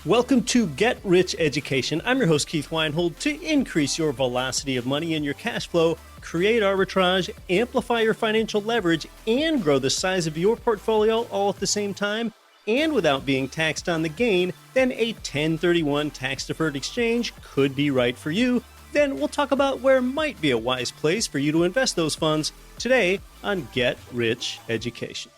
Welcome to Get Rich Education. I'm your host, Keith Weinhold. To increase your velocity of money and your cash flow, create arbitrage, amplify your financial leverage, and grow the size of your portfolio all at the same time, and without being taxed on the gain, then a 1031 tax-deferred exchange could be right for you. Then we'll talk about where might be a wise place for you to invest those funds today on Get Rich Education.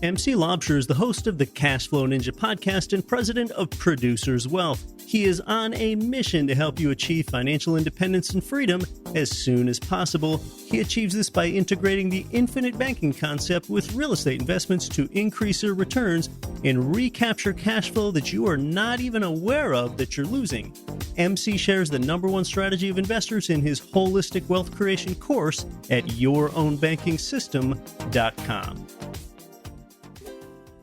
MC Laubscher is the host of the Cash Flow Ninja podcast and president of Producers Wealth. He is on a mission to help you achieve financial independence and freedom as soon as possible. He achieves this by integrating the infinite banking concept with real estate investments to increase your returns and recapture cash flow that you are not even aware of that you're losing. MC shares the number one strategy of investors in his holistic wealth creation course at yourownbankingsystem.com.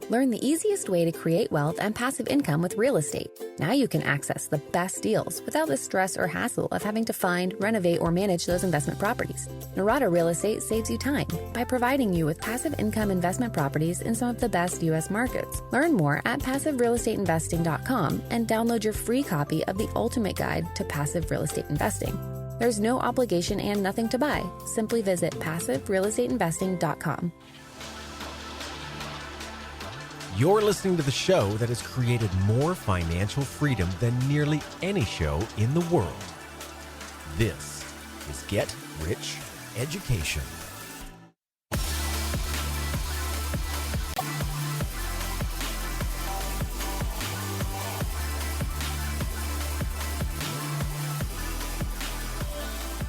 Learn the easiest way to create wealth and passive income with real estate. Now you can access the best deals without the stress or hassle of having to find, renovate, or manage those investment properties. Narada Real Estate saves you time by providing you with passive income investment properties in some of the best U.S. markets. Learn more at passiverealestateinvesting.com and download your free copy of the ultimate guide to passive real estate investing. There's no obligation and nothing to buy. Simply visit passiverealestateinvesting.com. You're listening to the show that has created more financial freedom than nearly any show in the world. This is Get Rich Education.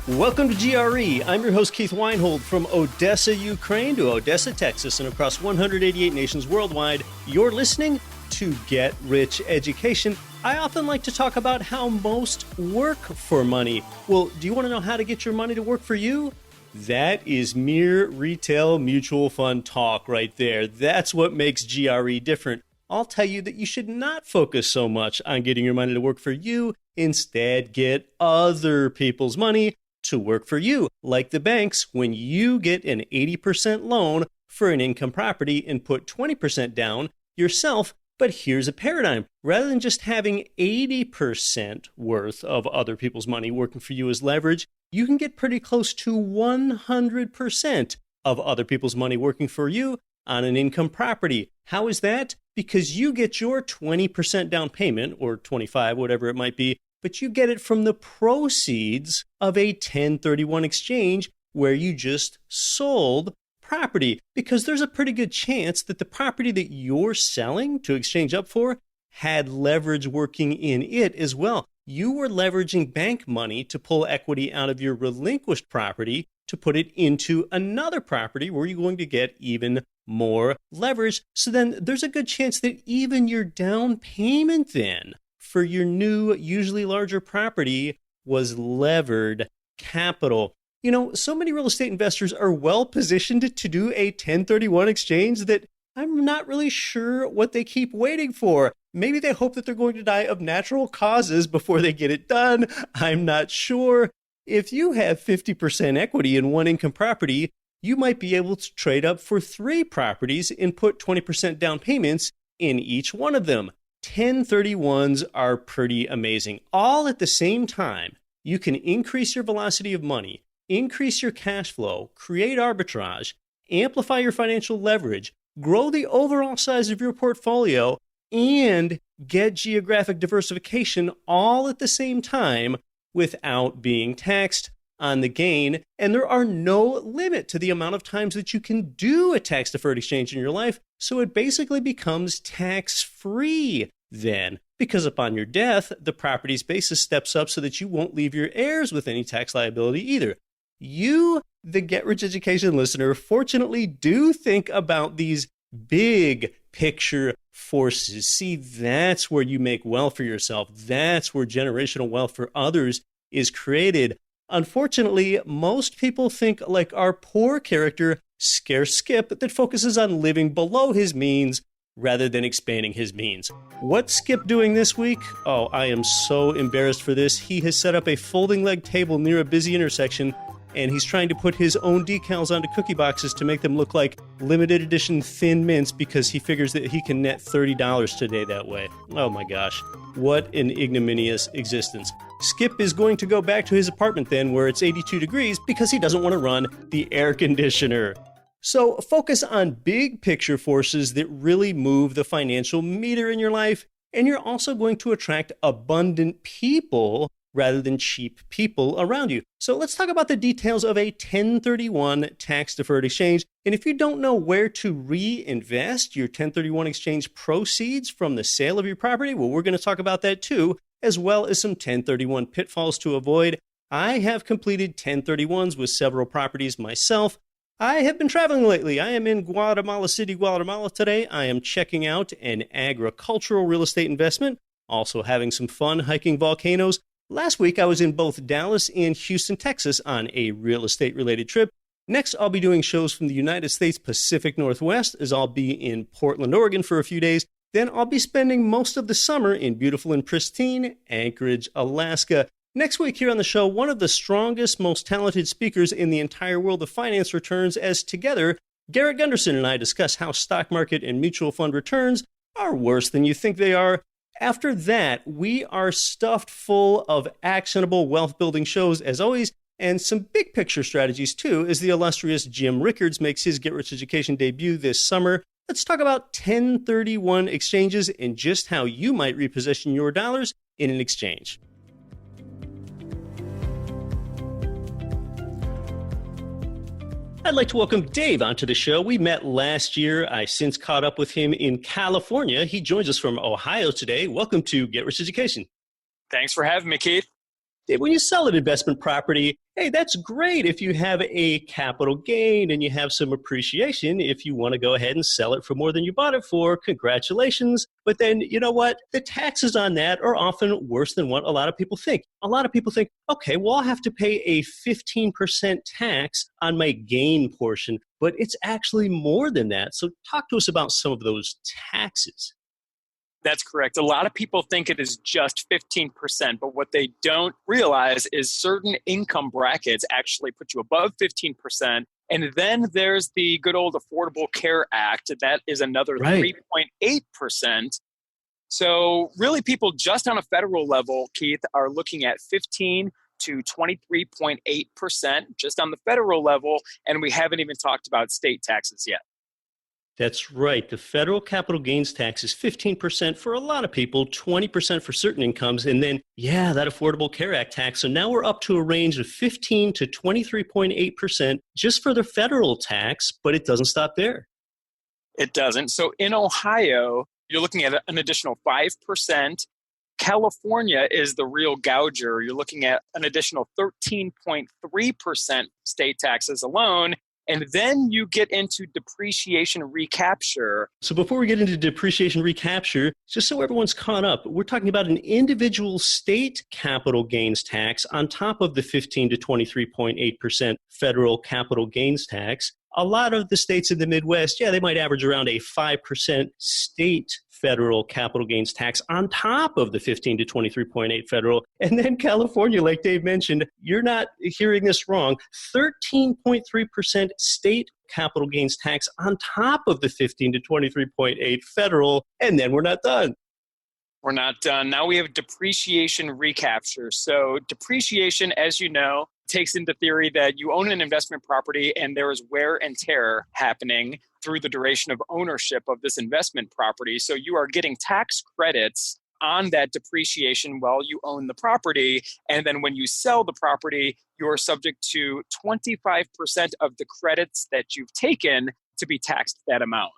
Welcome to GRE. I'm your host, Keith Weinhold, from Odessa, Ukraine to Odessa, Texas, and across 188 nations worldwide. You're listening to Get Rich Education. I often like to talk about how most work for money. Well, do you want to know how to get your money to work for you? That is mere retail mutual fund talk right there. That's what makes GRE different. I'll tell you that you should not focus so much on getting your money to work for you. Instead, get other people's money to work for you. Like the banks, when you get an 80% loan for an income property and put 20% down yourself. But here's a paradigm. Rather than just having 80% worth of other people's money working for you as leverage, you can get pretty close to 100% of other people's money working for you on an income property. How is that? Because you get your 20% down payment, or 25, whatever it might be, but you get it from the proceeds of a 1031 exchange where you just sold property, because there's a pretty good chance that the property that you're selling to exchange up for had leverage working in it as well. You were leveraging bank money to pull equity out of your relinquished property to put it into another property where you're going to get even more leverage. So then there's a good chance that even your down payment then for your new, usually larger property was levered capital. You know, so many real estate investors are well positioned to do a 1031 exchange that I'm not really sure what they keep waiting for. Maybe they hope that they're going to die of natural causes before they get it done. I'm not sure. If you have 50% equity in one income property, you might be able to trade up for 3 properties and put 20% down payments in each one of them. 1031s are pretty amazing. All at the same time, you can increase your velocity of money, increase your cash flow, create arbitrage, amplify your financial leverage, grow the overall size of your portfolio, and get geographic diversification all at the same time without being taxed on the gain. And there are no limit to the amount of times that you can do a tax-deferred exchange in your life, so it basically becomes tax-free then. Because upon your death, the property's basis steps up so that you won't leave your heirs with any tax liability either. You, the Get Rich Education listener, fortunately do think about these big picture forces. See, that's where you make wealth for yourself. That's where generational wealth for others is created. Unfortunately, most people think like our poor character, Scarce Skip, that focuses on living below his means rather than expanding his means. What's Skip doing this week? Oh, I am so embarrassed for this. He has set up a folding leg table near a busy intersection and he's trying to put his own decals onto cookie boxes to make them look like limited edition Thin Mints because he figures that he can net $30 today that way. Oh my gosh, what an ignominious existence. Skip is going to go back to his apartment then where it's 82 degrees because he doesn't want to run the air conditioner. So focus on big picture forces that really move the financial meter in your life, and you're also going to attract abundant people rather than cheap people around you. So let's talk about the details of a 1031 tax-deferred exchange. And if you don't know where to reinvest your 1031 exchange proceeds from the sale of your property, well, we're going to talk about that too, as well as some 1031 pitfalls to avoid. I have completed 1031s with several properties myself. I have been traveling lately. I am in Guatemala City, Guatemala today. I am checking out an agricultural real estate investment, also having some fun hiking volcanoes. Last week, I was in both Dallas and Houston, Texas on a real estate-related trip. Next, I'll be doing shows from the United States Pacific Northwest, as I'll be in Portland, Oregon for a few days. Then I'll be spending most of the summer in beautiful and pristine Anchorage, Alaska. Next week here on the show, one of the strongest, most talented speakers in the entire world of finance returns, as together, Garrett Gunderson and I discuss how stock market and mutual fund returns are worse than you think they are. After that, we are stuffed full of actionable wealth-building shows, as always, and some big-picture strategies, too, as the illustrious Jim Rickards makes his Get Rich Education debut this summer. Let's talk about 1031 exchanges and just how you might reposition your dollars in an exchange. I'd like to welcome Dave onto the show. We met last year. I since caught up with him in California. He joins us from Ohio today. Welcome to Get Rich Education. Thanks for having me, Keith. Dave, when you sell an investment property, hey, that's great if you have a capital gain and you have some appreciation. If you want to go ahead and sell it for more than you bought it for, congratulations. But then, you know what? The taxes on that are often worse than what a lot of people think. A lot of people think, okay, well, I'll have to pay a 15% tax on my gain portion, but it's actually more than that. So talk to us about some of those taxes. That's correct. A lot of people think it is just 15%, but what they don't realize is certain income brackets actually put you above 15%. And then there's the good old Affordable Care Act. That is another 3.8%. So really people just on a federal level, Keith, are looking at 15 to 23.8% just on the federal level. And we haven't even talked about state taxes yet. That's right. The federal capital gains tax is 15% for a lot of people, 20% for certain incomes, and then, that Affordable Care Act tax. So now we're up to a range of 15 to 23.8% just for the federal tax, but it doesn't stop there. It doesn't. So in Ohio, you're looking at an additional 5%. California is the real gouger. You're looking at an additional 13.3% state taxes alone. And then you get into depreciation recapture. So before we get into depreciation recapture, just so everyone's caught up, we're talking about an individual state capital gains tax on top of the 15 to 23.8% federal capital gains tax. A lot of the states in the Midwest, they might average around a 5% state federal capital gains tax on top of the 15 to 23.8 federal. And then California, like Dave mentioned, you're not hearing this wrong, 13.3% state capital gains tax on top of the 15 to 23.8 federal. And then we're not done. We're not done. Now we have depreciation recapture. So depreciation, as you know, takes into theory that you own an investment property and there is wear and tear happening through the duration of ownership of this investment property. So you are getting tax credits on that depreciation while you own the property. And then when you sell the property, you're subject to 25% of the credits that you've taken to be taxed that amount.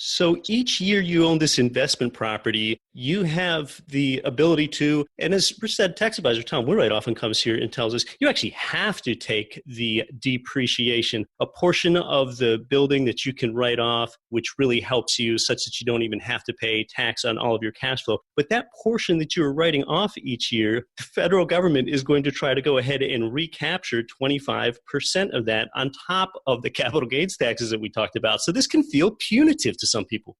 So each year you own this investment property, you have the ability to, and as Rich said, tax advisor Tom Woodwright often comes here and tells us, you actually have to take the depreciation, a portion of the building that you can write off, which really helps you such that you don't even have to pay tax on all of your cash flow. But that portion that you're writing off each year, the federal government is going to try to go ahead and recapture 25% of that on top of the capital gains taxes that we talked about. So this can feel punitive to some people.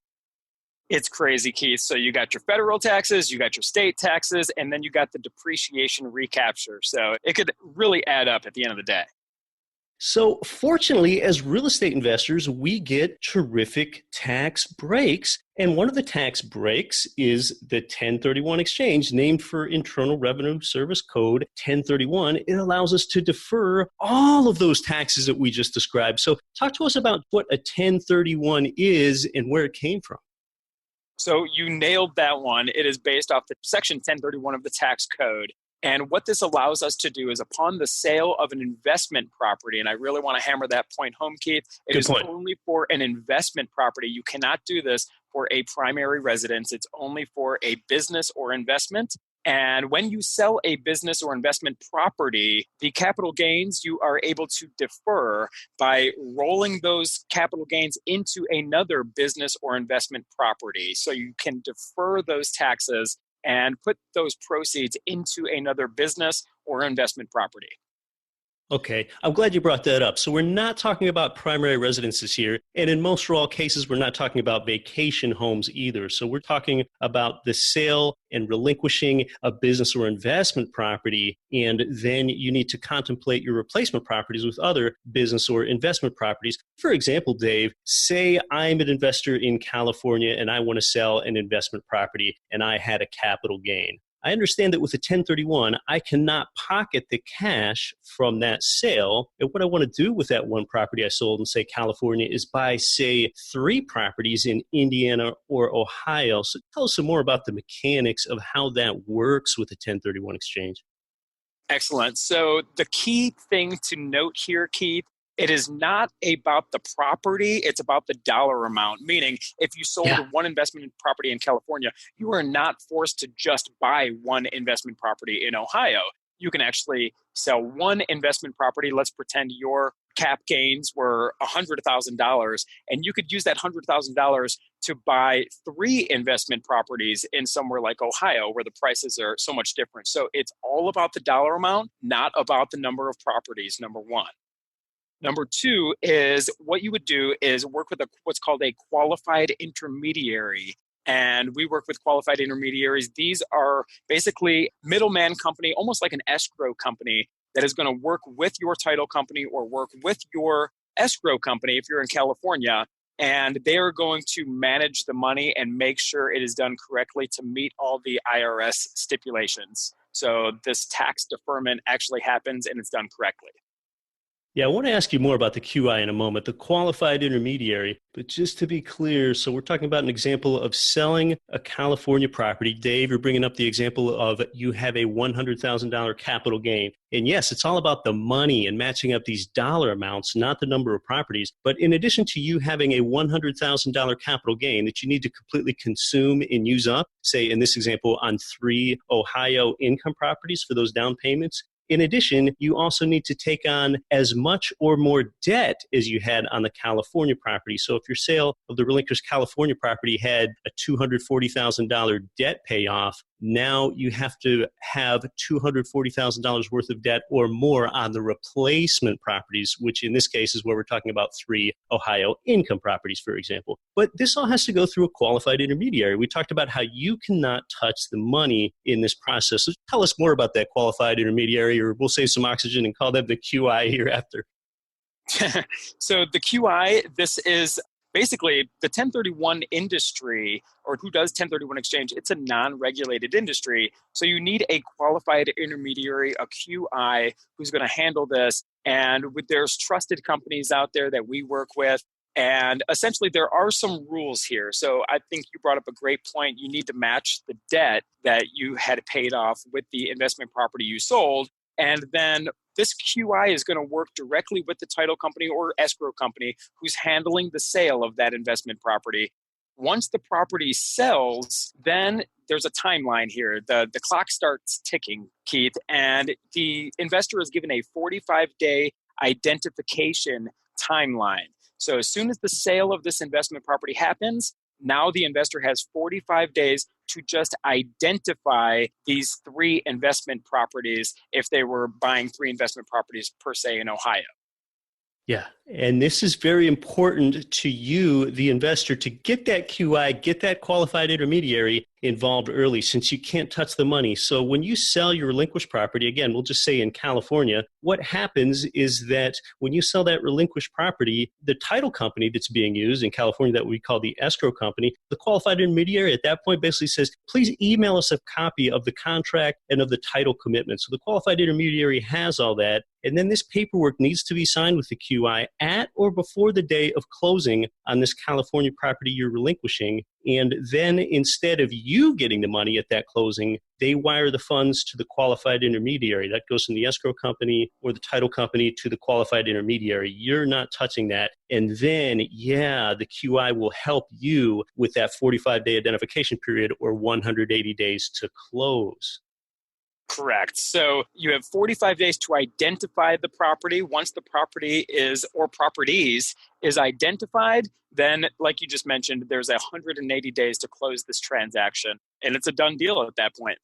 It's crazy, Keith. So you got your federal taxes, you got your state taxes, and then you got the depreciation recapture. So it could really add up at the end of the day. So fortunately, as real estate investors, we get terrific tax breaks. And one of the tax breaks is the 1031 exchange, named for Internal Revenue Service Code 1031. It allows us to defer all of those taxes that we just described. So talk to us about what a 1031 is and where it came from. So you nailed that one. It is based off the section 1031 of the tax code. And what this allows us to do is upon the sale of an investment property, and I really want to hammer that point home, Keith, it is only for an investment property. You cannot do this for a primary residence. It's only for a business or investment. And when you sell a business or investment property, the capital gains you are able to defer by rolling those capital gains into another business or investment property. So you can defer those taxes and put those proceeds into another business or investment property. Okay, I'm glad you brought that up. So we're not talking about primary residences here. And in most or all cases, we're not talking about vacation homes either. So we're talking about the sale and relinquishing a business or investment property. And then you need to contemplate your replacement properties with other business or investment properties. For example, Dave, say I'm an investor in California and I want to sell an investment property and I had a capital gain. I understand that with a 1031, I cannot pocket the cash from that sale. And what I want to do with that one property I sold in, say, California is buy, say, 3 properties in Indiana or Ohio. So tell us some more about the mechanics of how that works with a 1031 exchange. Excellent. So the key thing to note here, Keith, it is not about the property, it's about the dollar amount. Meaning, if you sold one investment property in California, you are not forced to just buy one investment property in Ohio. You can actually sell one investment property. Let's pretend your cap gains were $100,000, and you could use that $100,000 to buy 3 investment properties in somewhere like Ohio, where the prices are so much different. So it's all about the dollar amount, not about the number of properties, number one. Number 2 is what you would do is work with what's called a qualified intermediary. And we work with qualified intermediaries. These are basically middleman company, almost like an escrow company that is going to work with your title company or work with your escrow company if you're in California. And they are going to manage the money and make sure it is done correctly to meet all the IRS stipulations. So this tax deferment actually happens and it's done correctly. Yeah, I want to ask you more about the QI in a moment, the qualified intermediary. But just to be clear, so we're talking about an example of selling a California property. Dave, you're bringing up the example of you have a $100,000 capital gain. And yes, it's all about the money and matching up these dollar amounts, not the number of properties. But in addition to you having a $100,000 capital gain that you need to completely consume and use up, say in this example on 3 Ohio income properties for those down payments, in addition, you also need to take on as much or more debt as you had on the California property. So if your sale of the relinquished California property had a $240,000 debt payoff, now you have to have $240,000 worth of debt or more on the replacement properties, which in this case is where we're talking about 3 Ohio income properties, for example. But this all has to go through a qualified intermediary. We talked about how you cannot touch the money in this process. So tell us more about that qualified intermediary, or we'll save some oxygen and call them the QI hereafter. So the QI, this is basically the 1031 industry, or who does 1031 exchange. It's a non-regulated industry. So you need a qualified intermediary, a QI, who's going to handle this. And there's trusted companies out there that we work with. And essentially, there are some rules here. So I think you brought up a great point. You need to match the debt that you had paid off with the investment property you sold. And then this QI is going to work directly with the title company or escrow company who's handling the sale of that investment property. Once the property sells, then there's a timeline here. The clock starts ticking, Keith, and the investor is given a 45-day identification timeline. So as soon as the sale of this investment property happens, now the investor has 45 days to just identify these 3 investment properties if they were buying 3 investment properties per se in Ohio. Yeah, And this is very important to you, the investor, to get that QI, get that qualified intermediary involved early, since you can't touch the money. So when you sell your relinquished property, again, we'll just say in California, what happens is that when you sell that relinquished property, the title company that's being used in California that we call the escrow company, the qualified intermediary at that point basically says, please email us a copy of the contract and of the title commitment. So the qualified intermediary has all that. And then this paperwork needs to be signed with the QI at or before the day of closing on this California property you're relinquishing. And then instead of you getting the money at that closing, they wire the funds to the qualified intermediary. That goes from the escrow company or the title company to the qualified intermediary. You're not touching that. And then, the QI will help you with that 45-day identification period or 180 days to close. Correct. So you have 45 days to identify the property. Once the property is, or properties is identified, then like you just mentioned, there's 180 days to close this transaction. And it's a done deal at that point.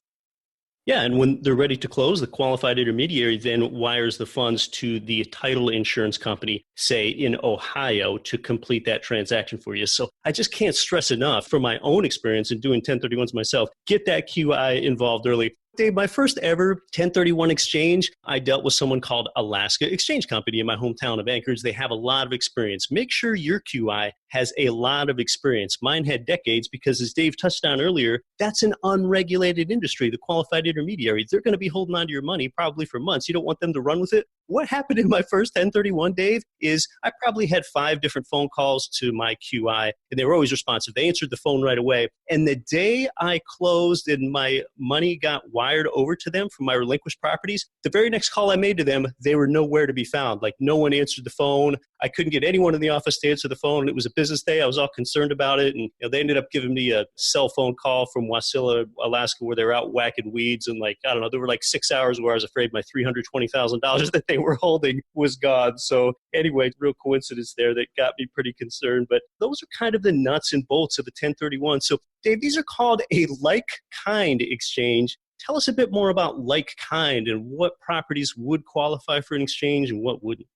Yeah, and when they're ready to close, the qualified intermediary then wires the funds to the title insurance company, say in Ohio, to complete that transaction for you. So I just can't stress enough, from my own experience in doing 1031s myself, get that QI involved early. Dave, my first ever 1031 exchange, I dealt with someone called Alaska Exchange Company in my hometown of Anchorage. They have a lot of experience. Make sure your QI has a lot of experience. Mine had decades because, as Dave touched on earlier, that's an unregulated industry, the qualified intermediary. They're going to be holding on to your money probably for months. You don't want them to run with it. What happened in my first 1031, Dave, is I probably had 5 different phone calls to my QI, and they were always responsive. They answered the phone right away. And the day I closed and my money got wired over to them from my relinquished properties, the very next call I made to them, they were nowhere to be found. Like, no one answered the phone. I couldn't get anyone in the office to answer the phone. It was a business day. I was all concerned about it. And they ended up giving me a cell phone call from Wasilla, Alaska, where they were out whacking weeds. And there were 6 hours where I was afraid my $320,000 that they were holding was gone. So anyway, real coincidence there that got me pretty concerned. But those are kind of the nuts and bolts of the 1031. So Dave, these are called a like-kind exchange. Tell us a bit more about like-kind and what properties would qualify for an exchange and what wouldn't.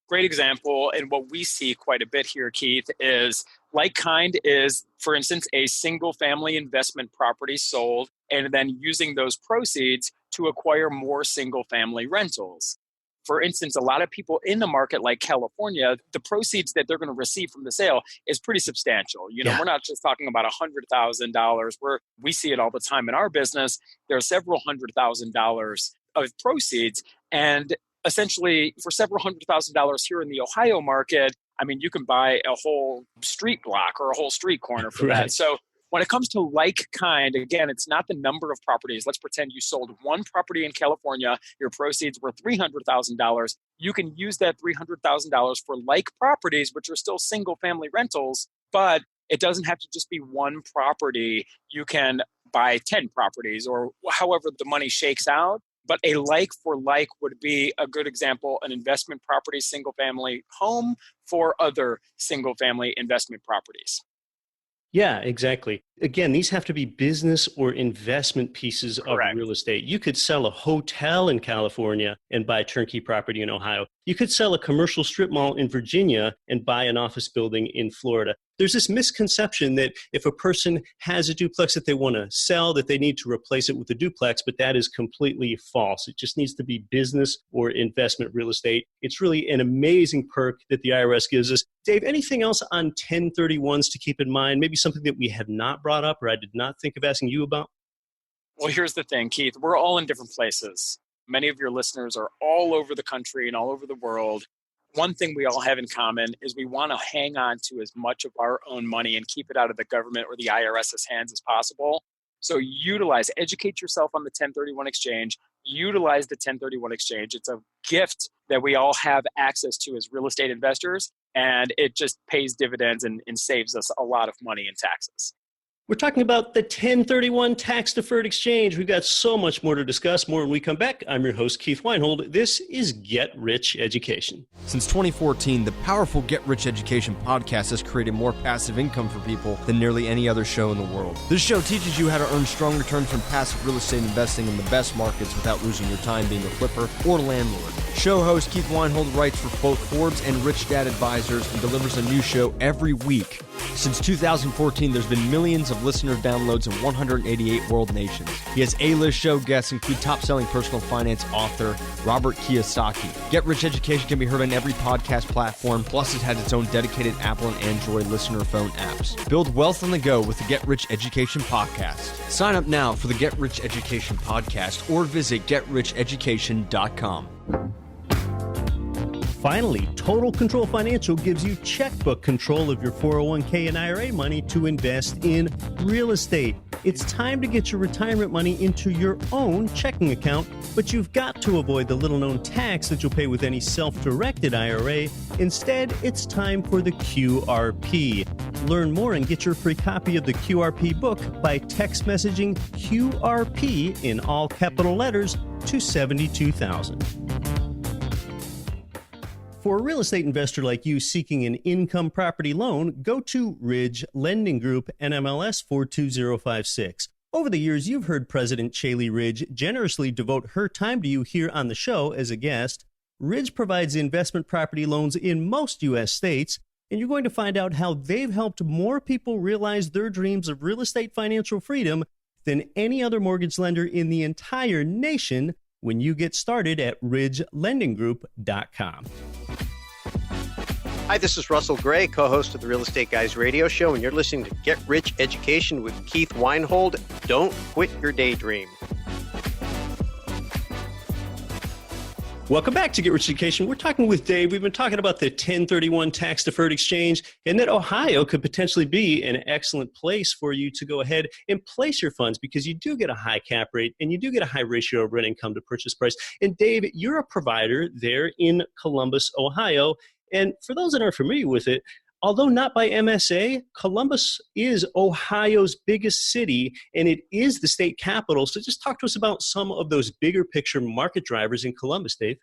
Great example, and what we see quite a bit here, Keith, is like-kind is, for instance, a single-family investment property sold and then using those proceeds to acquire more single-family rentals. For instance, a lot of people in the market like California, the proceeds that they're going to receive from the sale is pretty substantial. We're not just talking about $100,000. We see it all the time in our business. There are several $100,000 of proceeds. And essentially, for several $100,000 here in the Ohio market, you can buy a whole street block or a whole street corner for that. So when it comes to like-kind, again, it's not the number of properties. Let's pretend you sold one property in California. Your proceeds were $300,000. You can use that $300,000 for like properties, which are still single-family rentals, but it doesn't have to just be one property. You can buy 10 properties or however the money shakes out. But a like for like would be a good example, an investment property, single-family home for other single-family investment properties. Yeah, exactly. Again, these have to be business or investment pieces Correct. Of real estate. You could sell a hotel in California and buy turnkey property in Ohio. You could sell a commercial strip mall in Virginia and buy an office building in Florida. There's this misconception that if a person has a duplex that they want to sell, that they need to replace it with a duplex, but that is completely false. It just needs to be business or investment real estate. It's really an amazing perk that the IRS gives us. Dave, anything else on 1031s to keep in mind? Maybe something that we have not brought up or I did not think of asking you about? Well, here's the thing, Keith. We're all in different places. Many of your listeners are all over the country and all over the world. One thing we all have in common is we want to hang on to as much of our own money and keep it out of the government or the IRS's hands as possible. So educate yourself on the 1031 exchange, utilize the 1031 exchange. It's a gift that we all have access to as real estate investors, and it just pays dividends and saves us a lot of money in taxes. We're talking about the 1031 tax-deferred exchange. We've got so much more to discuss. More when we come back. I'm your host, Keith Weinhold. This is Get Rich Education. Since 2014, the powerful Get Rich Education podcast has created more passive income for people than nearly any other show in the world. This show teaches you how to earn strong returns from passive real estate investing in the best markets without losing your time being a flipper or landlord. Show host Keith Weinhold writes for both Forbes and Rich Dad Advisors and delivers a new show every week. Since 2014, there's been millions of listener downloads in 188 world nations. He has A-list show guests include top-selling personal finance author Robert Kiyosaki. Get Rich Education can be heard on every podcast platform, plus it has its own dedicated Apple and Android listener phone apps. Build wealth on the go with the Get Rich Education podcast. Sign up now for the Get Rich Education podcast or visit GetRichEducation.com. Finally, Total Control Financial gives you checkbook control of your 401k and IRA money to invest in real estate. It's time to get your retirement money into your own checking account, but you've got to avoid the little-known tax that you'll pay with any self-directed IRA. Instead, it's time for the QRP. Learn more and get your free copy of the QRP book by text messaging QRP in all capital letters to 72,000. For a real estate investor like you seeking an income property loan, go to Ridge Lending Group, NMLS 42056. Over the years, you've heard President Chaley Ridge generously devote her time to you here on the show as a guest. Ridge provides investment property loans in most U.S. states, and you're going to find out how they've helped more people realize their dreams of real estate financial freedom than any other mortgage lender in the entire nation when you get started at ridgelendinggroup.com. Hi, this is Russell Gray, co-host of the Real Estate Guys radio show, and you're listening to Get Rich Education with Keith Weinhold. Don't quit your daydream. Welcome back to Get Rich Education. We're talking with Dave. We've been talking about the 1031 tax-deferred exchange and that Ohio could potentially be an excellent place for you to go ahead and place your funds because you do get a high cap rate and you do get a high ratio of rent income to purchase price. And Dave, you're a provider there in Columbus, Ohio. And for those that aren't familiar with it, although not by MSA, Columbus is Ohio's biggest city, and it is the state capital. So just talk to us about some of those bigger picture market drivers in Columbus, Dave.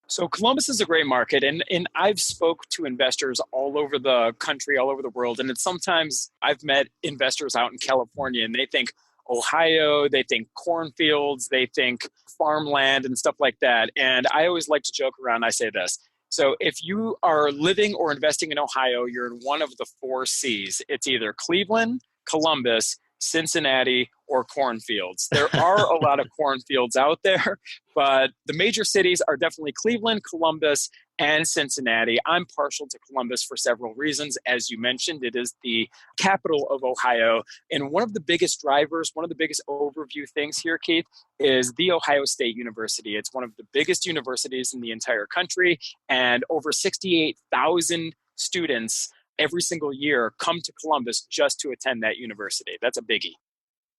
So Columbus is a great market, and I've spoke to investors all over the country, all over the world, and it's sometimes I've met investors out in California, and they think Ohio, they think cornfields, they think farmland and stuff like that. And I always like to joke around. I say this. So if you are living or investing in Ohio, you're in one of the 4 C's. It's either Cleveland, Columbus, Cincinnati, or cornfields. There are a lot of cornfields out there, but the major cities are definitely Cleveland, Columbus, and Cincinnati. I'm partial to Columbus for several reasons. As you mentioned, it is the capital of Ohio. And one of the biggest drivers, one of the biggest overview things here, Keith, is the Ohio State University. It's one of the biggest universities in the entire country, and over 68,000 students every single year come to Columbus just to attend that university. That's a biggie.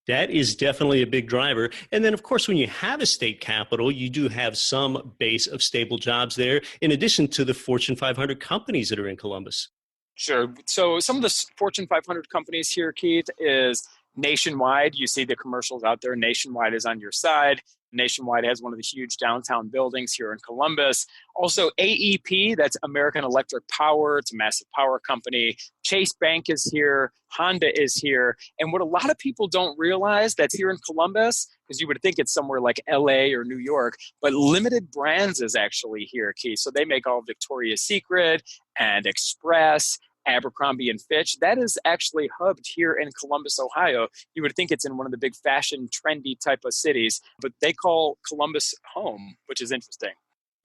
That is definitely a big driver. And then, of course, when you have a state capital, you do have some base of stable jobs there, in addition to the Fortune 500 companies that are in Columbus. Sure. So some of the Fortune 500 companies here, Keith, is Nationwide. You see the commercials out there. Nationwide is on your side. Nationwide has one of the huge downtown buildings here in Columbus. Also AEP, that's American Electric Power. It's a massive power company. Chase Bank is here. Honda is here. And what a lot of people don't realize that's here in Columbus, because you would think it's somewhere like LA or New York, but Limited Brands is actually here, Keith. So they make all Victoria's Secret and Express, Abercrombie and Fitch. That is actually hubbed here in Columbus, Ohio. You would think it's in one of the big fashion, trendy type of cities, but they call Columbus home, which is interesting.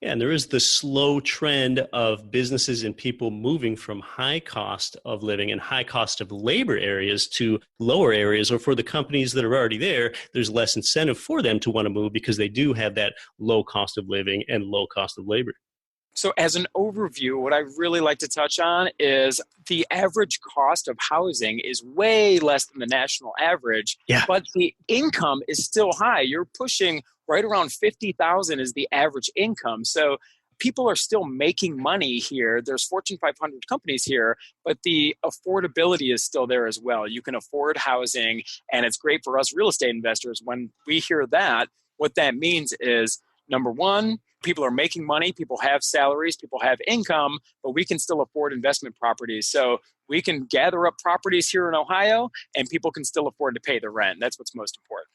Yeah, and there is the slow trend of businesses and people moving from high cost of living and high cost of labor areas to lower areas, or for the companies that are already there, there's less incentive for them to want to move because they do have that low cost of living and low cost of labor. So as an overview, what I really like to touch on is the average cost of housing is way less than the national average, but the income is still high. You're pushing right around $50,000 is the average income. So people are still making money here. There's Fortune 500 companies here, but the affordability is still there as well. You can afford housing, and it's great for us real estate investors. When we hear that, what that means is, number one, people are making money, people have salaries, people have income, but we can still afford investment properties. So we can gather up properties here in Ohio, and people can still afford to pay the rent. That's what's most important.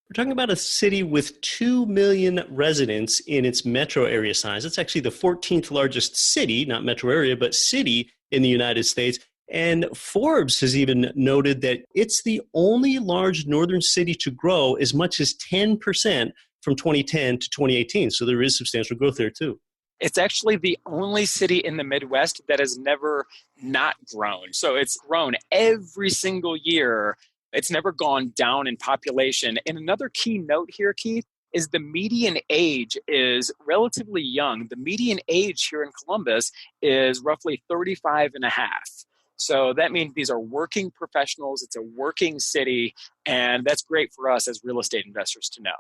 We're talking about a city with 2 million residents in its metro area size. It's actually the 14th largest city, not metro area, but city in the United States. And Forbes has even noted that it's the only large northern city to grow as much as 10% from 2010 to 2018. So there is substantial growth there too. It's actually the only city in the Midwest that has never not grown. So it's grown every single year. It's never gone down in population. And another key note here, Keith, is the median age is relatively young. The median age here in Columbus is roughly 35 and a half. So that means these are working professionals. It's a working city. And that's great for us as real estate investors to know.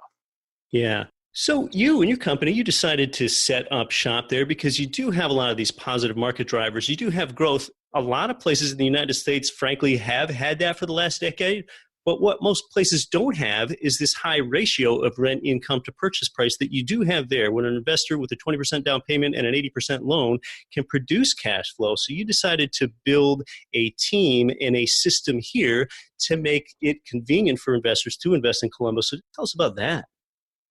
Yeah. So you and your company, you decided to set up shop there because you do have a lot of these positive market drivers. You do have growth. A lot of places in the United States, frankly, have had that for the last decade. But what most places don't have is this high ratio of rent income to purchase price that you do have there when an investor with a 20% down payment and an 80% loan can produce cash flow. So you decided to build a team and a system here to make it convenient for investors to invest in Columbus. So tell us about that.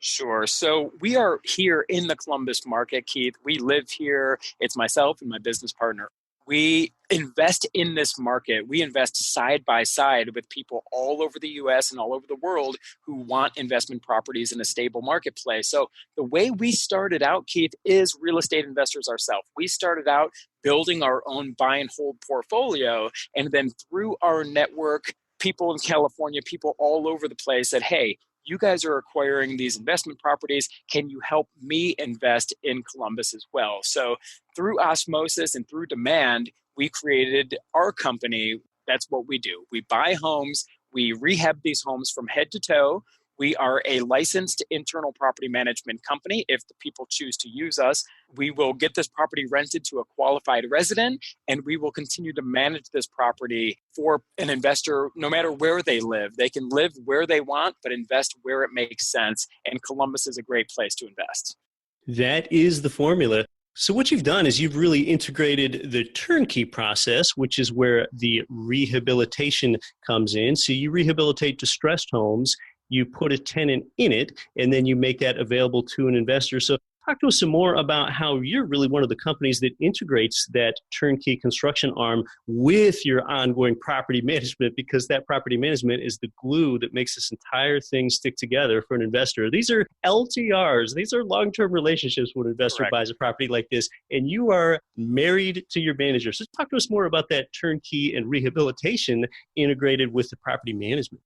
Sure. So we are here in the Columbus market, Keith. We live here. It's myself and my business partner. We invest in this market. We invest side by side with people all over the U.S. and all over the world who want investment properties in a stable marketplace. So the way we started out, Keith, is real estate investors ourselves. We started out building our own buy and hold portfolio. And then through our network, people in California, people all over the place said, hey, you guys are acquiring these investment properties. Can you help me invest in Columbus as well? So through osmosis and through demand, we created our company. That's what we do. We buy homes. We rehab these homes from head to toe. We are a licensed internal property management company. If the people choose to use us, we will get this property rented to a qualified resident, and we will continue to manage this property for an investor no matter where they live. They can live where they want, but invest where it makes sense. And Columbus is a great place to invest. That is the formula. So what you've done is you've really integrated the turnkey process, which is where the rehabilitation comes in. So you rehabilitate distressed homes, you put a tenant in it, and then you make that available to an investor. So talk to us some more about how you're really one of the companies that integrates that turnkey construction arm with your ongoing property management, because that property management is the glue that makes this entire thing stick together for an investor. These are LTRs. These are long-term relationships when an investor Correct. buys a property like this, and you are married to your manager. So talk to us more about that turnkey and rehabilitation integrated with the property management.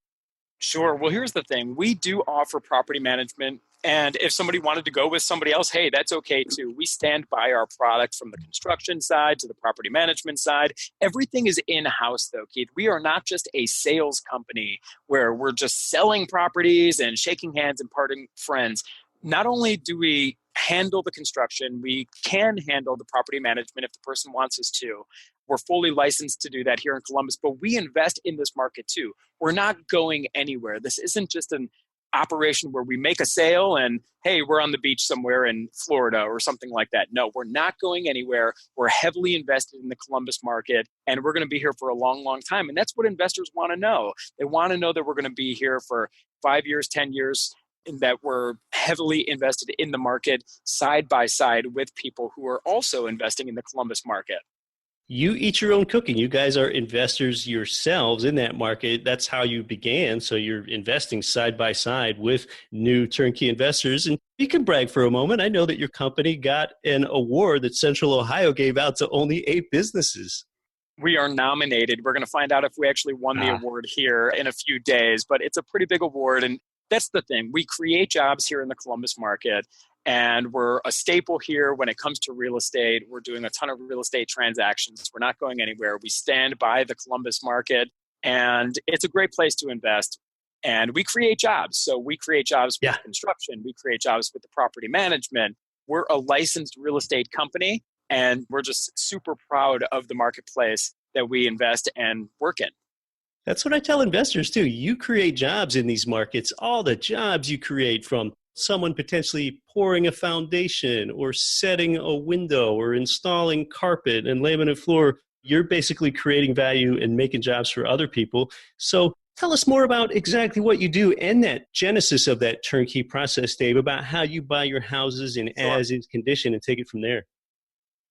Sure. Well, here's the thing. We do offer property management. And if somebody wanted to go with somebody else, hey, that's okay too. We stand by our product from the construction side to the property management side. Everything is in-house though, Keith. We are not just a sales company where we're just selling properties and shaking hands and parting friends. Not only do we handle the construction, we can handle the property management if the person wants us to. We're fully licensed to do that here in Columbus, but we invest in this market too. We're not going anywhere. This isn't just an operation where we make a sale and, hey, we're on the beach somewhere in Florida or something like that. No, we're not going anywhere. We're heavily invested in the Columbus market, and we're going to be here for a long, long time. And that's what investors want to know. They want to know that we're going to be here for 5 years, 10 years, and that we're heavily invested in the market side by side with people who are also investing in the Columbus market. You eat your own cooking. You guys are investors yourselves in that market. That's how you began. So you're investing side by side with new turnkey investors. And you can brag for a moment. I know that your company got an award that Central Ohio gave out to only 8 businesses. We are nominated. We're going to find out if we actually won the award here in a few days, but it's a pretty big award. And that's the thing. We create jobs here in the Columbus market. And we're a staple here when it comes to real estate. We're doing a ton of real estate transactions. We're not going anywhere. We stand by the Columbus market, and it's a great place to invest. And we create jobs. So we create jobs with construction. We create jobs with the property management. we're a licensed real estate company, and we're just super proud of the marketplace that we invest and work in. That's what I tell investors too. You create jobs in these markets. All the jobs you create, from someone potentially pouring a foundation or setting a window or installing carpet and laminate floor, you're basically creating value and making jobs for other people. So tell us more about exactly what you do and that genesis of that turnkey process, Dave, about how you buy your houses in as-is condition and take it from there.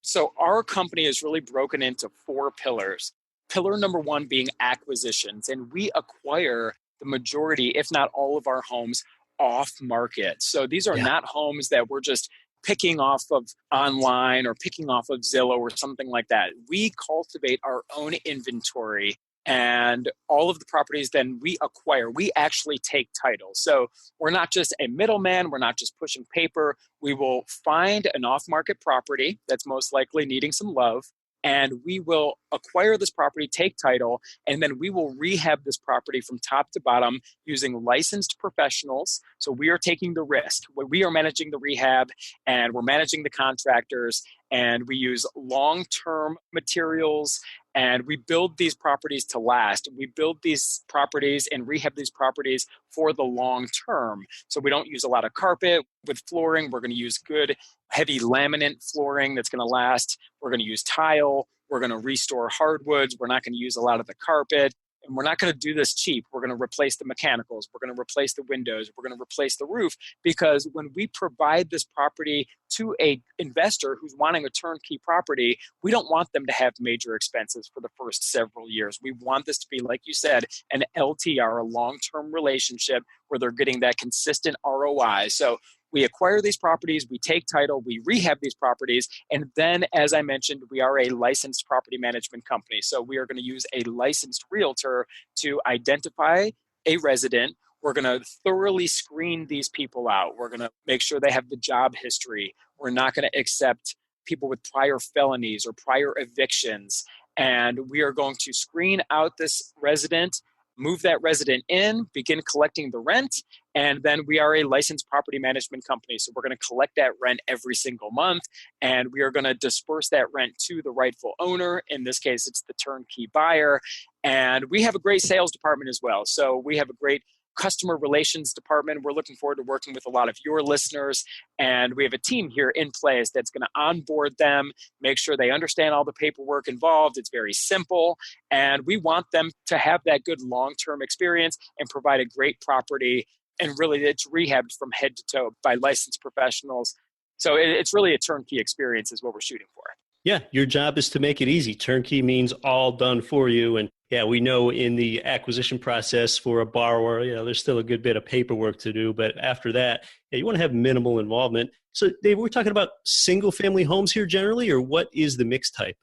So our company is really broken into 4 pillars. Pillar number 1 being acquisitions, and we acquire the majority, if not all, of our homes off market. So these are not homes that we're just picking off of online or picking off of Zillow or something like that. We cultivate our own inventory, and all of the properties then we acquire. We actually take title. So we're not just a middleman. We're not just pushing paper. We will find an off-market property that's most likely needing some love, and we will acquire this property, take title, and then we will rehab this property from top to bottom using licensed professionals. So we are taking the risk. We are managing the rehab, and we're managing the contractors, and we use long-term materials, and we build these properties to last. We build these properties and rehab these properties for the long term. So we don't use a lot of carpet. With flooring, we're going to use good, heavy laminate flooring that's going to last. We're going to use tile. We're going to restore hardwoods. We're not going to use a lot of the carpet. And we're not going to do this cheap. We're going to replace the mechanicals. We're going to replace the windows. We're going to replace the roof, because when we provide this property to an investor who's wanting a turnkey property, we don't want them to have major expenses for the first several years. We want this to be, like you said, an LTR, a long-term relationship where they're getting that consistent ROI. So we acquire these properties, we take title, we rehab these properties, and then, as I mentioned, we are a licensed property management company. So we are going to use a licensed realtor to identify a resident. We're going to thoroughly screen these people out. We're going to make sure they have the job history. We're not going to accept people with prior felonies or prior evictions. And we are going to screen out this resident, move that resident in, begin collecting the rent, and then we are a licensed property management company. So we're going to collect that rent every single month, and we are going to disperse that rent to the rightful owner. In this case, it's the turnkey buyer. And we have a great sales department as well. So we have a great customer relations department. We're looking forward to working with a lot of your listeners. And we have a team here in place that's going to onboard them, make sure they understand all the paperwork involved. It's very simple. And we want them to have that good long-term experience and provide a great property. And really, it's rehabbed from head to toe by licensed professionals. So it's really a turnkey experience is what we're shooting for. Yeah, your job is to make it easy. Turnkey means all done for you. And yeah, we know in the acquisition process for a borrower, there's still a good bit of paperwork to do. But after that, you want to have minimal involvement. So Dave, we're talking about single family homes here generally, or what is the mix type?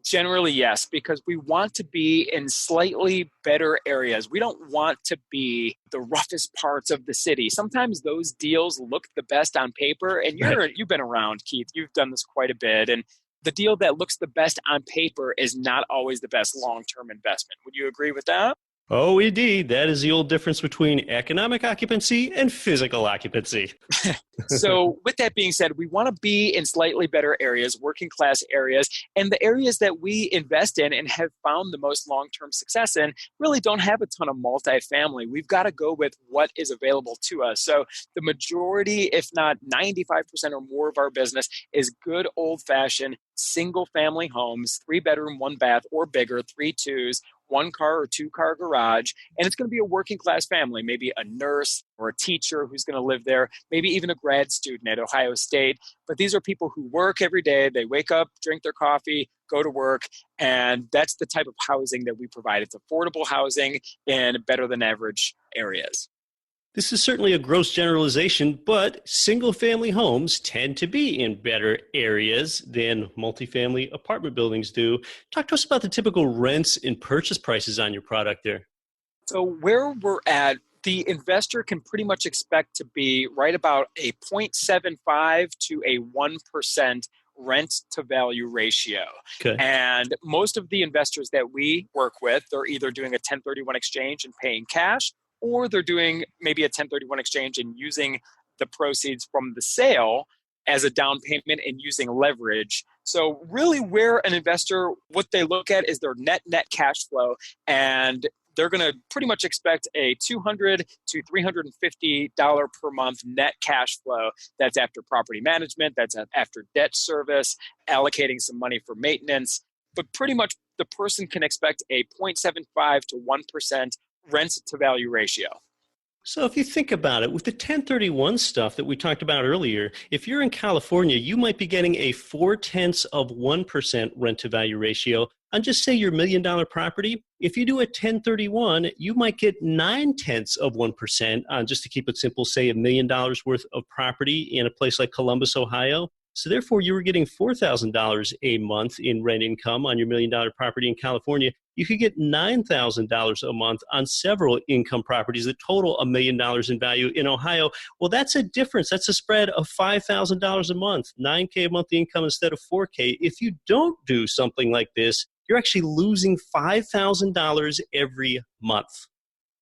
Generally, yes, because we want to be in slightly better areas. We don't want to be the roughest parts of the city. Sometimes those deals look the best on paper, and you've been around, Keith. You've done this quite a bit, and the deal that looks the best on paper is not always the best long-term investment. Would you agree with that? Oh, indeed. That is the old difference between economic occupancy and physical occupancy. So with that being said, we want to be in slightly better areas, working class areas, and the areas that we invest in and have found the most long-term success in really don't have a ton of multifamily. We've got to go with what is available to us. So the majority, if not 95% or more of our business is good old-fashioned single-family homes, 3-bedroom, 1-bath or bigger, 3-2s, 1-car or 2-car garage, and it's going to be a working class family, maybe a nurse or a teacher who's going to live there, maybe even a grad student at Ohio State. But these are people who work every day. They wake up, drink their coffee, go to work, and that's the type of housing that we provide. It's affordable housing in better than average areas. This is certainly a gross generalization, but single-family homes tend to be in better areas than multifamily apartment buildings do. Talk to us about the typical rents and purchase prices on your product there. So where we're at, the investor can pretty much expect to be right about a 0.75 to a 1% rent to value ratio. Okay. And most of the investors that we work with, they're either doing a 1031 exchange and paying cash, or they're doing maybe a 1031 exchange and using the proceeds from the sale as a down payment and using leverage. So really where an investor, what they look at is their net cash flow, and they're going to pretty much expect a $200 to $350 per month net cash flow. That's after property management, that's after debt service, allocating some money for maintenance. But pretty much the person can expect a 0.75 to 1% rent to value ratio. So if you think about it, with the 1031 stuff that we talked about earlier, if you're in California, you might be getting a 0.4% rent to value ratio on just say your $1 million property. If you do a 1031, you might get 0.9% on, just to keep it simple, say $1 million worth of property in a place like Columbus, Ohio. So therefore, you were getting $4,000 a month in rent income on your $1 million property in California. You could get $9,000 a month on several income properties that total $1 million in value in Ohio. Well, that's a difference. That's a spread of $5,000 a month, $9K a month income instead of $4K. If you don't do something like this, you're actually losing $5,000 every month.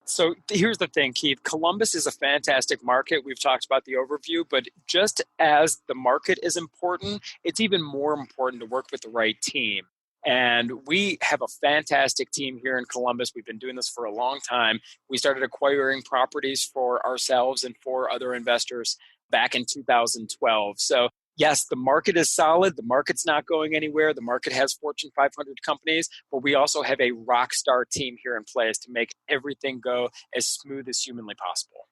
So here's the thing, Keith. Columbus is a fantastic market. We've talked about the overview, but just as the market is important, it's even more important to work with the right team. And we have a fantastic team here in Columbus. We've been doing this for a long time. We started acquiring properties for ourselves and for other investors back in 2012. So yes, the market is solid. The market's not going anywhere. The market has Fortune 500 companies, but we also have a rock star team here in place to make everything go as smooth as humanly possible.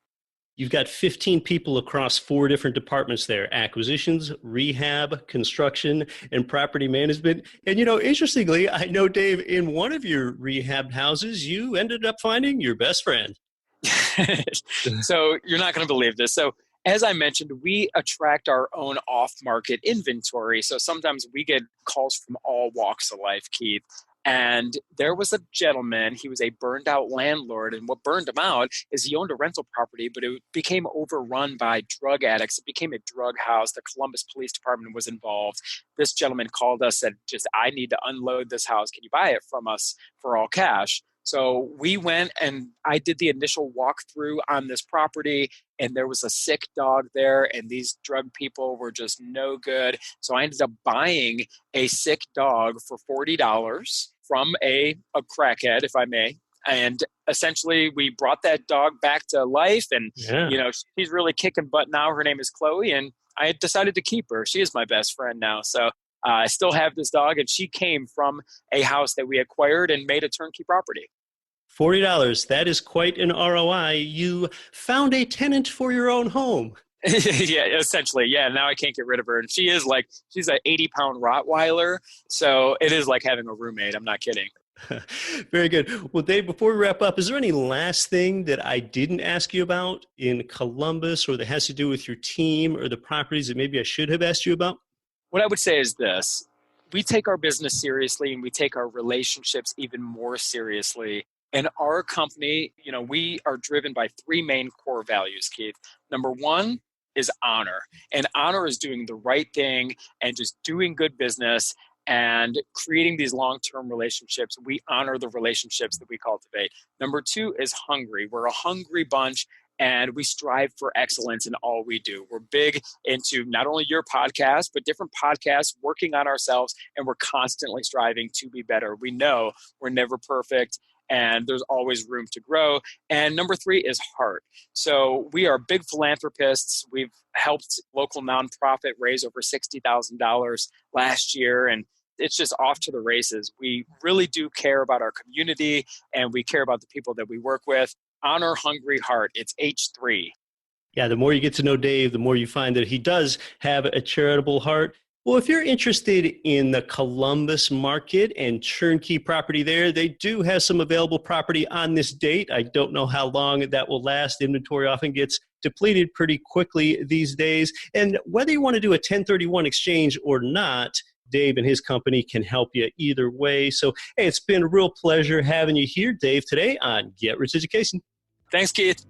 You've got 15 people across 4 different departments there: acquisitions, rehab, construction, and property management. And, interestingly, I know, Dave, in one of your rehabbed houses, you ended up finding your best friend. So you're not going to believe this. So as I mentioned, we attract our own off-market inventory. So sometimes we get calls from all walks of life, Keith. And there was a gentleman, he was a burned out landlord. And what burned him out is he owned a rental property, but it became overrun by drug addicts. It became a drug house. The Columbus Police Department was involved. This gentleman called us, said, I need to unload this house. Can you buy it from us for all cash? So we went and I did the initial walkthrough on this property, and there was a sick dog there, and these drug people were just no good. So I ended up buying a sick dog for $40 from a crackhead, if I may. And essentially we brought that dog back to life, and she's really kicking butt now. Her name is Chloe, and I decided to keep her. She is my best friend now. So I still have this dog, and she came from a house that we acquired and made a turnkey property. $40. That is quite an ROI. You found a tenant for your own home. Yeah, essentially. Yeah, now I can't get rid of her. And she's an 80-pound Rottweiler. So it is like having a roommate. I'm not kidding. Very good. Well, Dave, before we wrap up, is there any last thing that I didn't ask you about in Columbus, or that has to do with your team or the properties that maybe I should have asked you about? What I would say is this: we take our business seriously, and we take our relationships even more seriously. And our company, we are driven by 3 main core values, Keith. Number 1 is honor. And honor is doing the right thing and just doing good business and creating these long-term relationships. We honor the relationships that we cultivate. Number 2 is hungry. We're a hungry bunch, and we strive for excellence in all we do. We're big into not only your podcast, but different podcasts, working on ourselves, and we're constantly striving to be better. We know we're never perfect, and there's always room to grow. And number 3 is heart. So we are big philanthropists. We've helped local nonprofit raise over $60,000 last year, and it's just off to the races. We really do care about our community, and we care about the people that we work with. Honor, hungry, heart. It's H3. Yeah, the more you get to know Dave, the more you find that he does have a charitable heart. Well, if you're interested in the Columbus market and turnkey property there, they do have some available property on this date. I don't know how long that will last. Inventory often gets depleted pretty quickly these days. And whether you want to do a 1031 exchange or not, Dave and his company can help you either way. So, hey, it's been a real pleasure having you here, Dave, today on Get Rich Education. Thanks, Keith.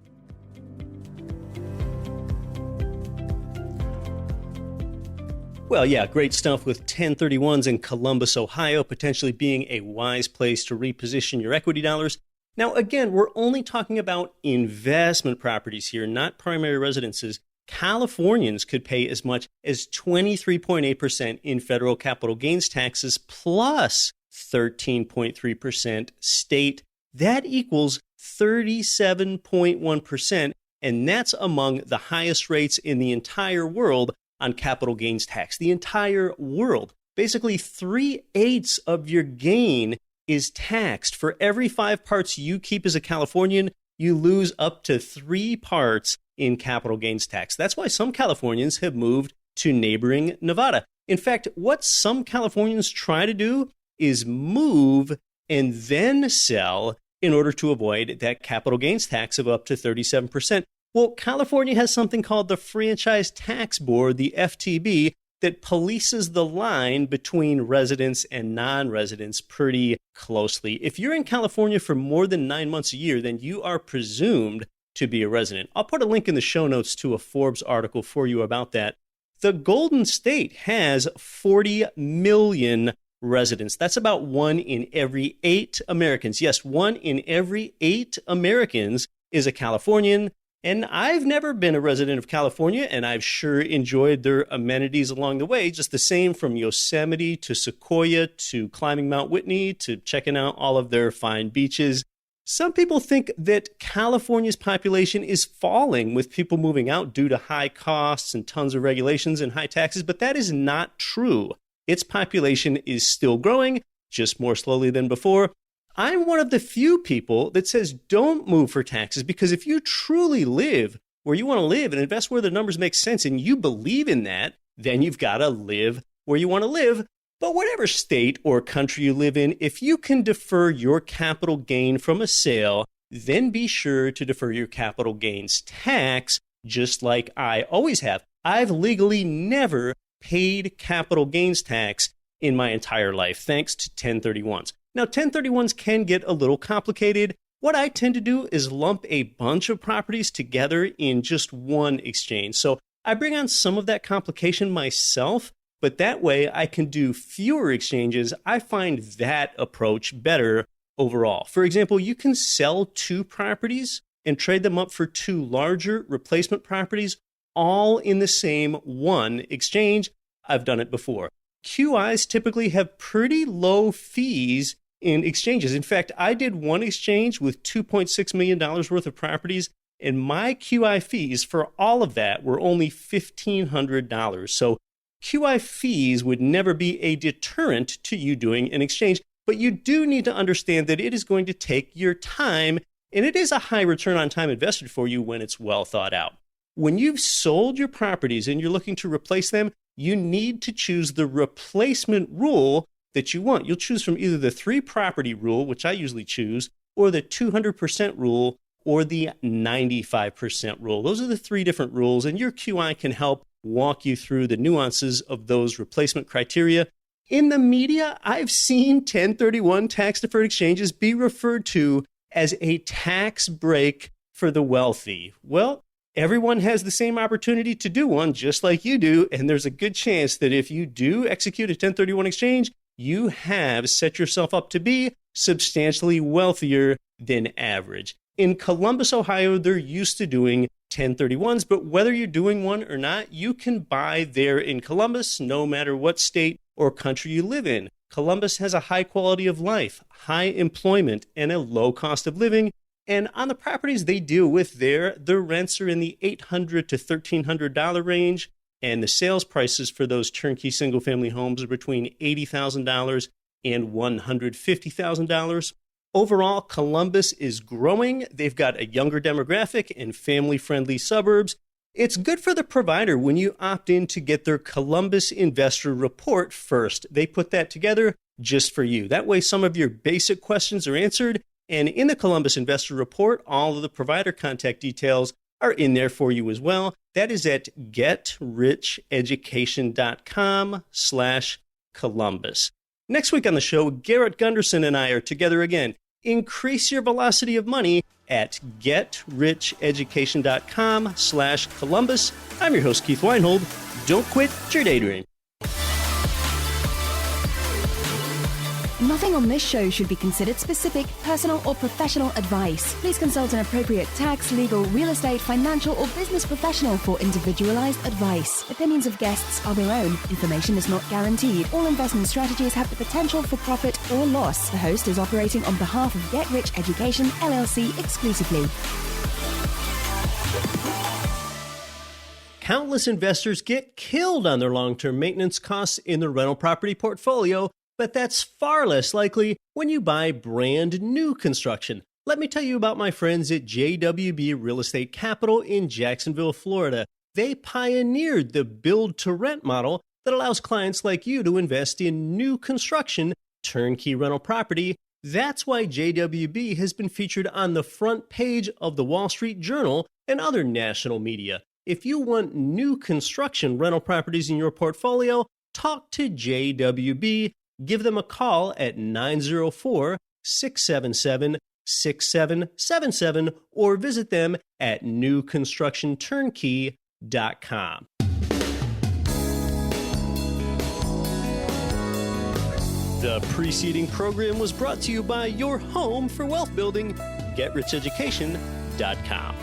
Well, yeah, great stuff with 1031s in Columbus, Ohio, potentially being a wise place to reposition your equity dollars. Now, again, we're only talking about investment properties here, not primary residences. Californians could pay as much as 23.8% in federal capital gains taxes plus 13.3% state. That equals 37.1%, and that's among the highest rates in the entire world on capital gains tax. The entire world. Basically, 3/8 of your gain is taxed. For every 5 parts you keep as a Californian, you lose up to 3 parts in capital gains tax. That's why some Californians have moved to neighboring Nevada. In fact, what some Californians try to do is move and then sell in order to avoid that capital gains tax of up to 37%. Well, California has something called the Franchise Tax Board, the FTB, that polices the line between residents and non-residents pretty closely. If you're in California for more than 9 months a year, then you are presumed to be a resident. I'll put a link in the show notes to a Forbes article for you about that. The Golden State has 40 million residents. That's about 1 in every 8 Americans. Yes, 1 in every 8 Americans is a Californian. And I've never been a resident of California, and I've sure enjoyed their amenities along the way, just the same from Yosemite to Sequoia to climbing Mount Whitney to checking out all of their fine beaches. Some people think that California's population is falling with people moving out due to high costs and tons of regulations and high taxes, but that is not true. Its population is still growing, just more slowly than before. I'm one of the few people that says don't move for taxes, because if you truly live where you want to live and invest where the numbers make sense and you believe in that, then you've got to live where you want to live. But whatever state or country you live in, if you can defer your capital gain from a sale, then be sure to defer your capital gains tax, just like I always have. I've legally never paid capital gains tax in my entire life, thanks to 1031s. Now, 1031s can get a little complicated. What I tend to do is lump a bunch of properties together in just one exchange. So I bring on some of that complication myself, but that way I can do fewer exchanges. I find that approach better overall. For example, you can sell 2 properties and trade them up for 2 larger replacement properties, all in the same one exchange. I've done it before. QIs typically have pretty low fees in exchanges. In fact, I did one exchange with $2.6 million worth of properties, and my QI fees for all of that were only $1,500. So QI fees would never be a deterrent to you doing an exchange, but you do need to understand that it is going to take your time, and it is a high return on time invested for you when it's well thought out. When you've sold your properties and you're looking to replace them, you need to choose the replacement rule that you want. You'll choose from either the 3-property rule, which I usually choose, or the 200% rule, or the 95% rule. Those are the 3 different rules, and your QI can help walk you through the nuances of those replacement criteria. In the media, I've seen 1031 tax-deferred exchanges be referred to as a tax break for the wealthy. Well, everyone has the same opportunity to do one, just like you do, and there's a good chance that if you do execute a 1031 exchange, you have set yourself up to be substantially wealthier than average. In Columbus, Ohio, they're used to doing 1031s, but whether you're doing one or not, you can buy there in Columbus, no matter what state or country you live in. Columbus has a high quality of life, high employment, and a low cost of living. And on the properties they deal with there, the rents are in the $800 to $1,300 range, and the sales prices for those turnkey single-family homes are between $80,000 and $150,000. Overall, Columbus is growing. They've got a younger demographic and family-friendly suburbs. It's good for the provider when you opt in to get their Columbus Investor Report first. They put that together just for you. That way, some of your basic questions are answered. And in the Columbus Investor Report, all of the provider contact details are in there for you as well. That is at getricheducation.com/Columbus. Next week on the show, Garrett Gunderson and I are together again. Increase your velocity of money at getricheducation.com/Columbus. I'm your host, Keith Weinhold. Don't quit your daydream. Nothing on this show should be considered specific, personal, or professional advice. Please consult an appropriate tax, legal, real estate, financial, or business professional for individualized advice. Opinions of guests are their own. Information is not guaranteed. All investment strategies have the potential for profit or loss. The host is operating on behalf of Get Rich Education, LLC exclusively. Countless investors get killed on their long-term maintenance costs in their rental property portfolio, but that's far less likely when you buy brand new construction. Let me tell you about my friends at JWB Real Estate Capital in Jacksonville, Florida. They pioneered the build-to-rent model that allows clients like you to invest in new construction, turnkey rental property. That's why JWB has been featured on the front page of the Wall Street Journal and other national media. If you want new construction rental properties in your portfolio, talk to JWB. Give them a call at 904-677-6777 or visit them at newconstructionturnkey.com. The preceding program was brought to you by your home for wealth building, GetRichEducation.com.